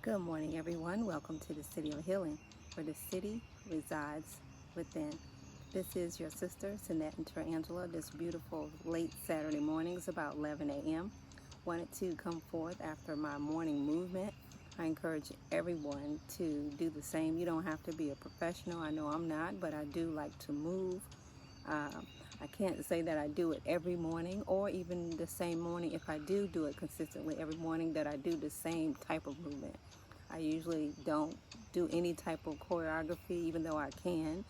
Good morning, everyone. Welcome to the City of Healing, where the city resides within. This is your sister, Sinette and Terangela, this beautiful late Saturday morning. It's about 11 a.m. Wanted to come forth after my morning movement. I encourage everyone to do the same. You don't have to be a professional. I know I'm not, but I do like to move. Uh, I can't say that I do it every morning or even the same morning. If I do it consistently every morning, that I do the same type of movement. I usually don't do any type of choreography, even though I can.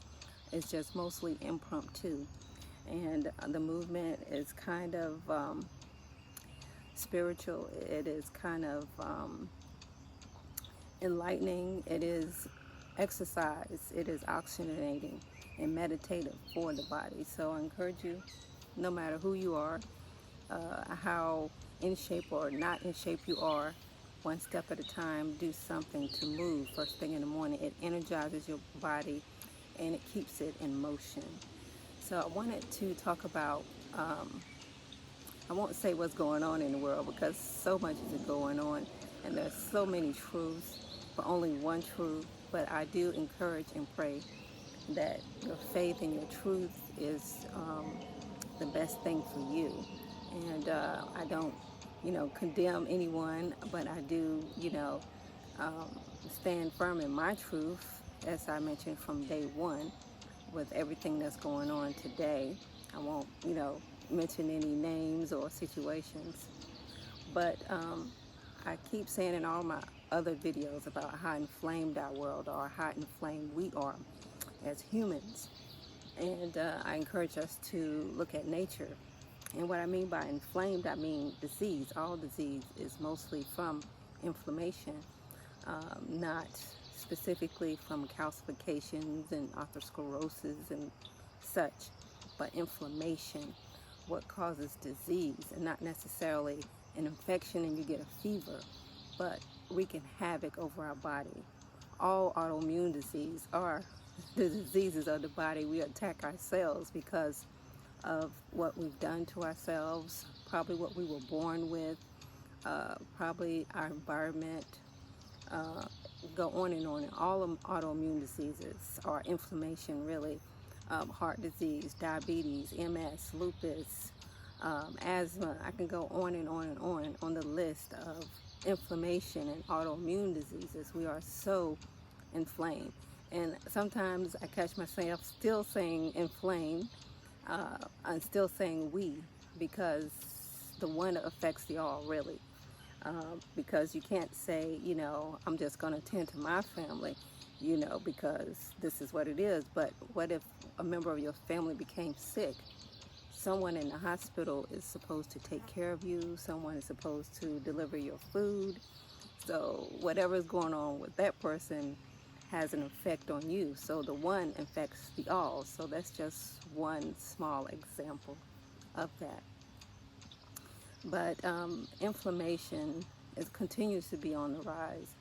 It's just mostly impromptu. And the movement is kind of spiritual. It is kind of enlightening. It is exercise. It is oxygenating and meditative for the body. So I encourage you, no matter who you are, how in shape or not in shape you are, one step at a time, do something to move first thing in the morning. It energizes your body and it keeps it in motion. So I wanted to talk about, I won't say what's going on in the world because so much is going on and there's so many truths, but only one truth. But I do encourage and pray that your faith and your truth is the best thing for you. And I don't, condemn anyone, but I do, stand firm in my truth, as I mentioned from day one, with everything that's going on today. I won't, mention any names or situations, but I keep saying in all my other videos about how inflamed our world are, how inflamed we are as humans. And I encourage us to look at nature. And what I mean by inflamed, I mean disease. All disease is mostly from inflammation, not specifically from calcifications and atherosclerosis and such, but inflammation, what causes disease, and not necessarily an infection and you get a fever, but wreaking havoc over our body. All autoimmune disease are the diseases of the body. We attack ourselves because of what we've done to ourselves, probably what we were born with, probably our environment, uh, go on and on. And all of autoimmune diseases are inflammation, really. Heart disease, diabetes, MS, lupus, asthma. I can go on and on and on the list of inflammation and autoimmune diseases. We are so inflamed. And sometimes I catch myself still saying inflamed. I'm still saying we because the one affects the all, really. Because you can't say, I'm just going to tend to my family, because this is what it is. But what if a member of your family became sick? Someone in the hospital is supposed to take care of you. Someone is supposed to deliver your food. So whatever is going on with that person has an effect on you. So the one affects the all. So that's just one small example of that. But inflammation continues to be on the rise.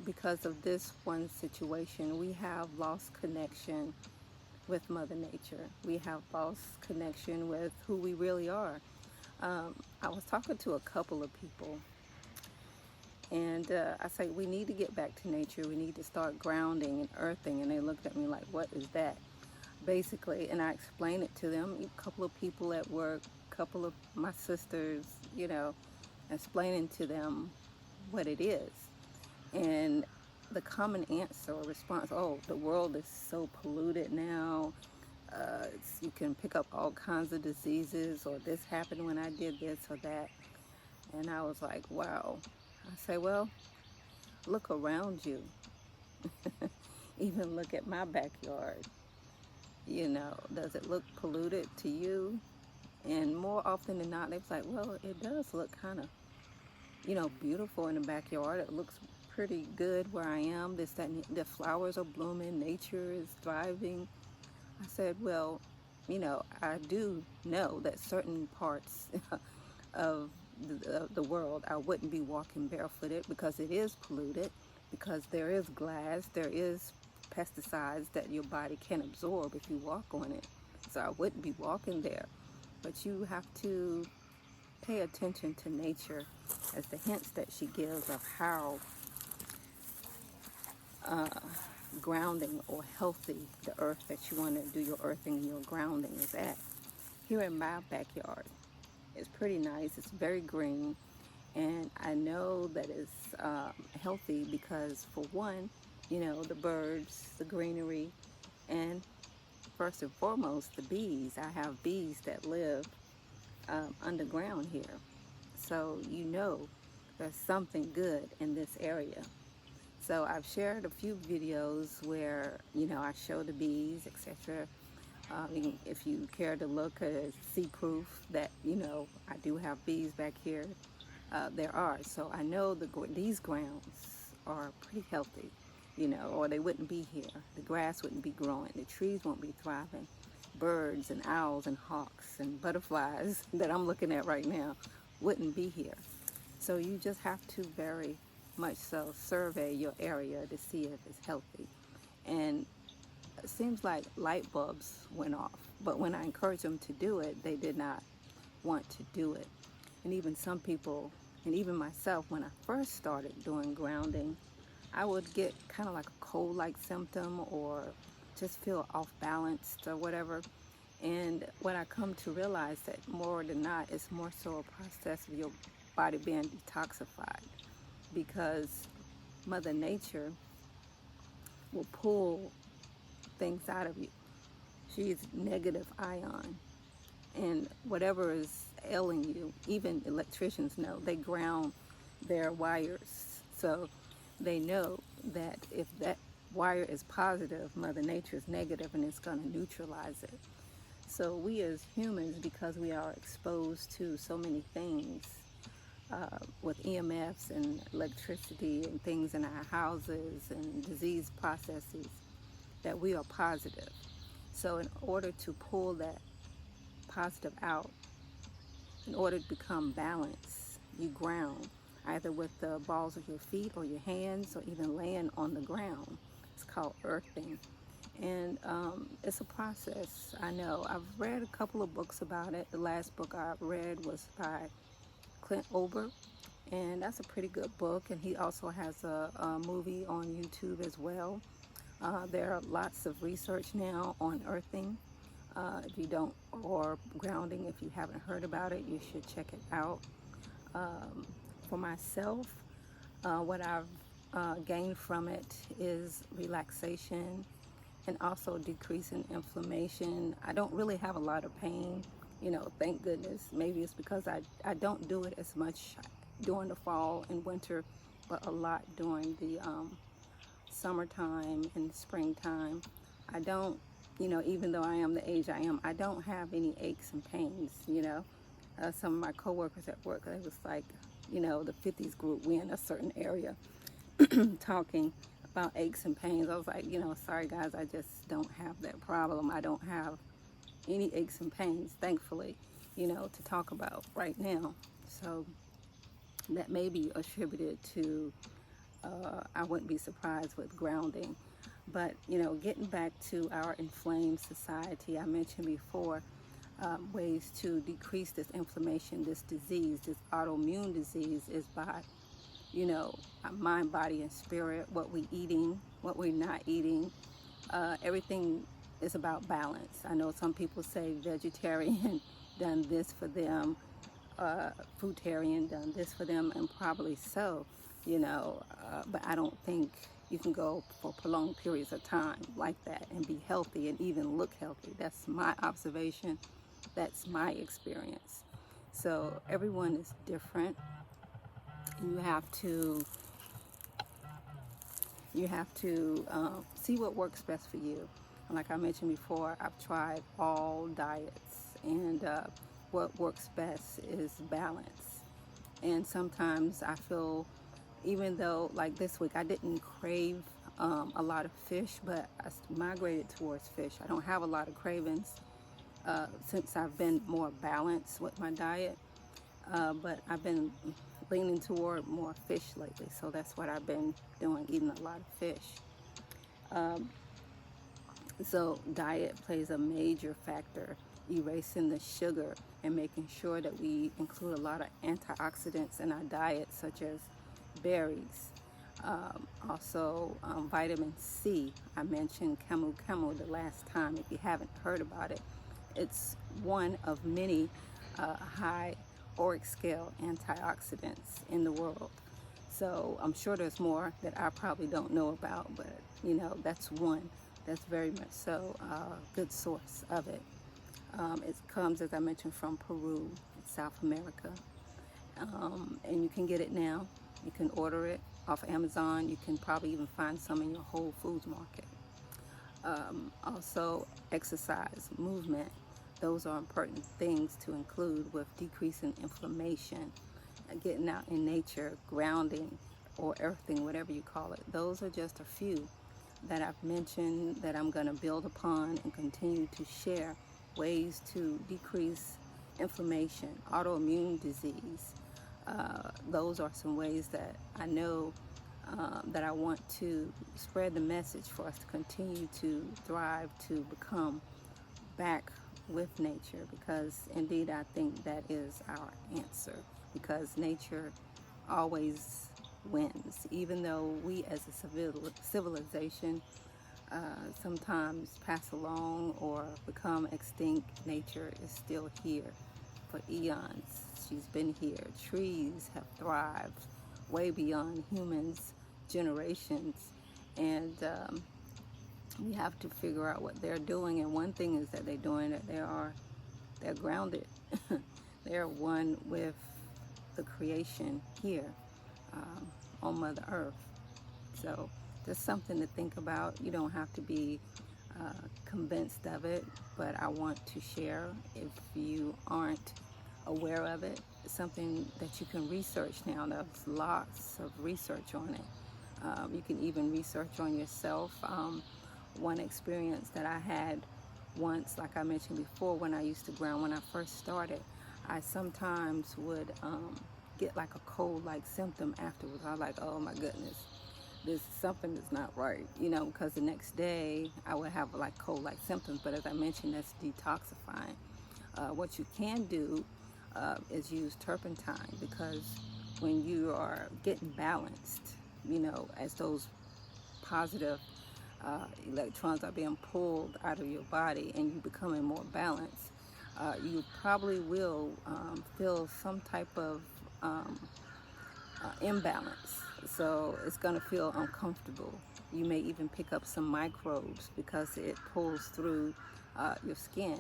Because of this one situation, we have lost connection with Mother Nature. We have lost connection with who we really are. I was talking to a couple of people, and I say, we need to get back to nature. We need to start grounding and earthing. And they looked at me like, what is that? Basically, and I explained it to them. A couple of people at work, a couple of my sisters, explaining to them what it is. And the common answer or response, oh, the world is so polluted now. You can pick up all kinds of diseases, or this happened when I did this or that. And I was like, wow. I say, well, look around you. Even look at my backyard. Does it look polluted to you? And more often than not, they was like, well, it does look kind of, beautiful in the backyard. It looks pretty good where I am. This, that, and the flowers are blooming. Nature is thriving. I said, well, I do know that certain parts of the world, I wouldn't be walking barefooted because it is polluted, because there is glass, there is pesticides that your body can absorb if you walk on it. So I wouldn't be walking there. But you have to pay attention to nature as the hints that she gives of how grounding or healthy the earth that you want to do your earthing and your grounding is at. Here in my backyard, it's pretty nice. It's very green, and I know that it's healthy because, for one, the birds, the greenery, and first and foremost, the bees. I have bees that live underground here. So there's something good in this area. So I've shared a few videos where, I show the bees, etc. If you care to look, see proof that, I do have bees back here, there are. So I know these grounds are pretty healthy, or they wouldn't be here. The grass wouldn't be growing. The trees won't be thriving. Birds and owls and hawks and butterflies that I'm looking at right now wouldn't be here. So you just have to very much so survey your area to see if it's healthy. And it seems like light bulbs went off, but when I encouraged them to do it, they did not want to do it. And even some people, and even myself, when I first started doing grounding, I would get kind of like a cold-like symptom or just feel off balanced or whatever. And what I come to realize that more than not, it's more so a process of your body being detoxified, because Mother Nature will pull things out of you. She's negative ion, and whatever is ailing you, even electricians know, they ground their wires. So they know that if that wire is positive, Mother Nature is negative, and it's going to neutralize it. So we as humans, because we are exposed to so many things with EMFs and electricity and things in our houses and disease processes, that we are positive. So in order to pull that positive out, in order to become balanced, you ground either with the balls of your feet or your hands, or even laying on the ground. It's called earthing. And it's a process. I know. I've read a couple of books about it. The last book I read was by Clint Ober, and that's a pretty good book. And he also has a movie on YouTube as well. There are lots of research now on earthing. If you don't, or grounding, if you haven't heard about it, you should check it out. For myself, what I've gained from it is relaxation and also decreasing inflammation. I don't really have a lot of pain, thank goodness. Maybe it's because I don't do it as much during the fall and winter, but a lot during the summertime and springtime. I don't, even though I am the age I am, I don't have any aches and pains. Some of my coworkers at work, they was like, the 50s group, we in a certain area talking about aches and pains. I was like, sorry guys, I just don't have that problem. I don't have any aches and pains, thankfully, to talk about right now. So that may be attributed to, I wouldn't be surprised with grounding. But, getting back to our inflamed society, I mentioned before, ways to decrease this inflammation, this disease, this autoimmune disease, is by, our mind, body, and spirit, what we eating, what we're not eating. Everything is about balance. I know some people say vegetarian done this for them, fruitarian done this for them, and probably so, but I don't think you can go for prolonged periods of time like that and be healthy and even look healthy. That's my observation. That's my experience. So everyone is different. You have to see what works best for you. And like I mentioned before, I've tried all diets, and what works best is balance. And sometimes I feel, even though like this week I didn't crave a lot of fish, but I migrated towards fish. I don't have a lot of cravings since I've been more balanced with my diet, but I've been leaning toward more fish lately, so that's what I've been doing, eating a lot of fish. So diet plays a major factor, erasing the sugar and making sure that we include a lot of antioxidants in our diet, such as berries, Also, vitamin C. I mentioned Camu Camu the last time. If you haven't heard about it, it's one of many high ORAC scale antioxidants in the world. So I'm sure there's more that I probably don't know about, but that's one that's very much so a good source of it. It comes, as I mentioned, from Peru, South America, and you can get it now. You can order it off Amazon. You can probably even find some in your Whole Foods market. Also, exercise, movement. Those are important things to include with decreasing inflammation, getting out in nature, grounding, or earthing, whatever you call it. Those are just a few that I've mentioned that I'm going to build upon and continue to share ways to decrease inflammation, autoimmune disease. Those are some ways that I know that I want to spread the message for us to continue to thrive, to become back with nature, because indeed I think that is our answer, because nature always wins. Even though we as a civilization sometimes pass along or become extinct, nature is still here for eons. She's been here. Trees have thrived way beyond humans, generations, and we have to figure out what they're doing. And one thing is that they're doing that they're grounded. They're one with the creation here on Mother Earth. So just something to think about. You don't have to be convinced of it, but I want to share. If you aren't aware of it, it's something that you can research now. There's lots of research on it. You can even research on yourself. One experience that I had once, like I mentioned before, when I used to ground, when I first started, I sometimes would get like a cold-like symptom afterwards. I was like, oh my goodness, this something is not right, because the next day I would have like cold-like symptoms. But as I mentioned, that's detoxifying. What you can do is use turpentine, because when you are getting balanced, as those positive electrons are being pulled out of your body and you becoming more balanced, you probably will feel some type of imbalance. So it's going to feel uncomfortable. You may even pick up some microbes because it pulls through your skin.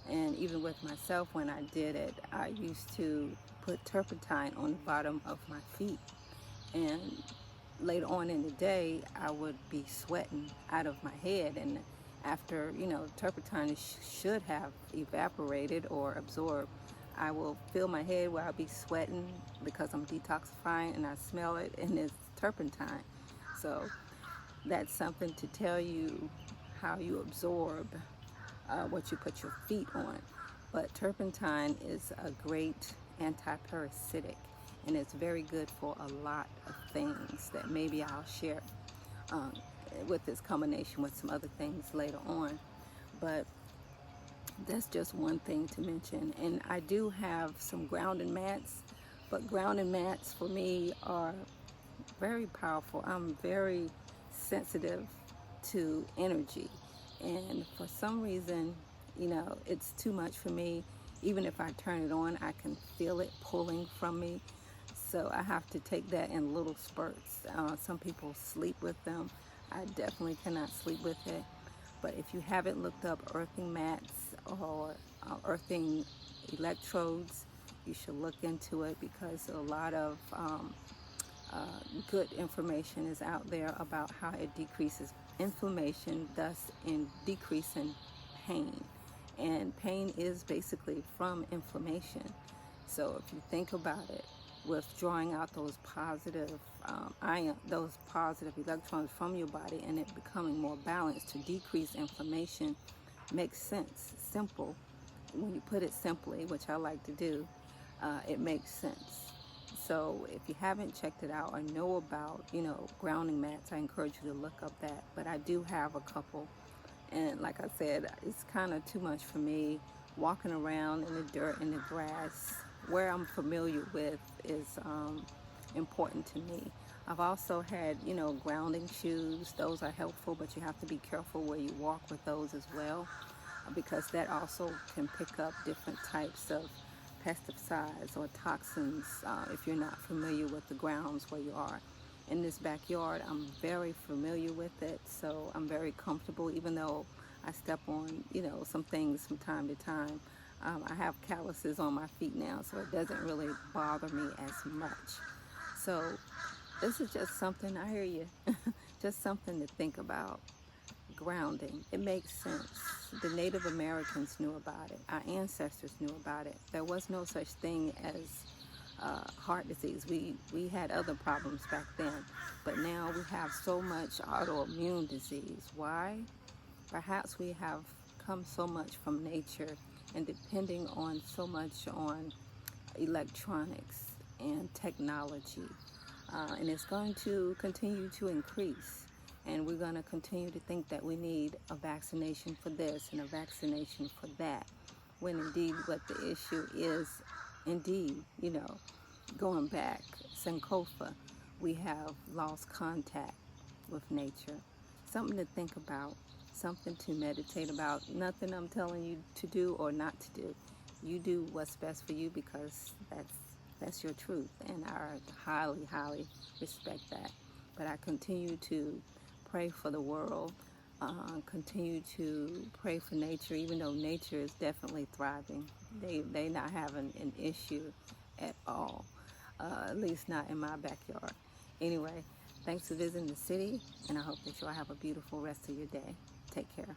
And even with myself, when I did it, I used to put turpentine on the bottom of my feet. And later on in the day, I would be sweating out of my head. And after, turpentine should have evaporated or absorbed, I will fill my head where I'll be sweating because I'm detoxifying, and I smell it, and it's turpentine. So that's something to tell you how you absorb what you put your feet on. But turpentine is a great anti-parasitic, and it's very good for a lot of things that maybe I'll share with this combination with some other things later on. But that's just one thing to mention. And I do have some grounding mats, but grounding mats for me are very powerful. I'm very sensitive to energy, and for some reason, it's too much for me. Even if I turn it on, I can feel it pulling from me. So I have to take that in little spurts. Some people sleep with them. I definitely cannot sleep with it. But if you haven't looked up earthing mats or earthing electrodes, you should look into it, because a lot of good information is out there about how it decreases inflammation, thus in decreasing pain. And pain is basically from inflammation. So if you think about it, withdrawing out those positive those positive electrons from your body, and it becoming more balanced to decrease inflammation, makes sense. Simple. When you put it simply, which I like to do, it makes sense. So if you haven't checked it out or know about, grounding mats, I encourage you to look up that. But I do have a couple. And like I said, it's kind of too much for me. Walking around in the dirt, in the grass, where I'm familiar with is important to me. I've also had, grounding shoes. Those are helpful, but you have to be careful where you walk with those as well, because that also can pick up different types of pesticides or toxins if you're not familiar with the grounds where you are. In this backyard, I'm very familiar with it, so I'm very comfortable, even though I step on, some things from time to time. I have calluses on my feet now, so it doesn't really bother me as much. So this is just something, I hear you, just something to think about. Grounding. It makes sense. The Native Americans knew about it. Our ancestors knew about it. There was no such thing as heart disease. We had other problems back then, but now we have so much autoimmune disease. Why? Perhaps we have come so much from nature and depending on so much on electronics and technology. And it's going to continue to increase. And we're going to continue to think that we need a vaccination for this and a vaccination for that. When indeed what the issue is, indeed, going back, Sankofa, we have lost contact with nature. Something to think about, something to meditate about. Nothing I'm telling you to do or not to do. You do what's best for you because that's your truth, and I highly, highly respect that. But I continue to pray for the world, continue to pray for nature, even though nature is definitely thriving. They not having an issue at all, at least not in my backyard. Anyway, thanks for visiting the city, and I hope that you'll have a beautiful rest of your day. Take care.